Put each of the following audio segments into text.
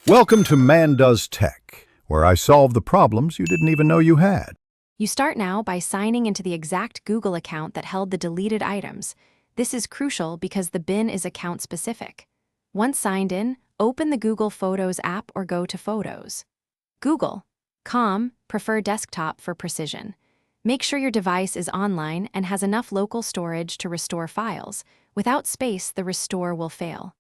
Welcome to Man Does Tech, where I solve the problems you didn't even know you had. You start now by signing into the exact Google account that held the deleted items. This is crucial because the bin is account-specific. Once signed in, open the Google Photos app or go to Photos. Google.com, prefer desktop for precision. Make sure your device is online and has enough local storage to restore files. Without space, the restore will fail.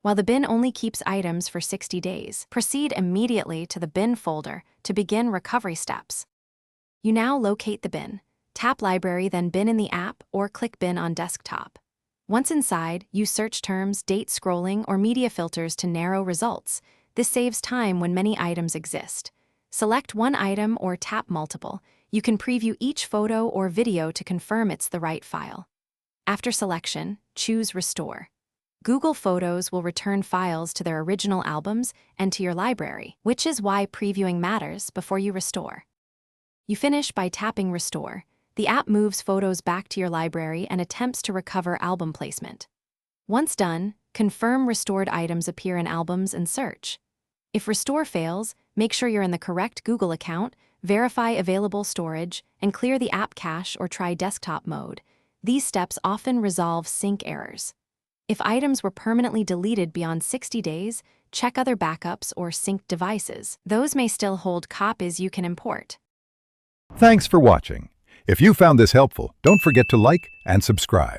While the bin only keeps items for 60 days, proceed immediately to the bin folder to begin recovery steps. You now locate the bin. Tap Library, then Bin in the app, or click Bin on desktop. Once inside, use search terms, date scrolling, or media filters to narrow results. This saves time when many items exist. Select one item or tap multiple. You can preview each photo or video to confirm it's the right file. After selection, choose Restore. Google Photos will return files to their original albums and to your library, which is why previewing matters before you restore. You finish by tapping Restore. The app moves photos back to your library and attempts to recover album placement. Once done, confirm restored items appear in albums and search. If Restore fails, make sure you're in the correct Google account, verify available storage, and clear the app cache or try desktop mode. These steps often resolve sync errors. If items were permanently deleted beyond 60 days, check other backups or synced devices. Those may still hold copies you can import. Thanks for watching. If you found this helpful, don't forget to like and subscribe.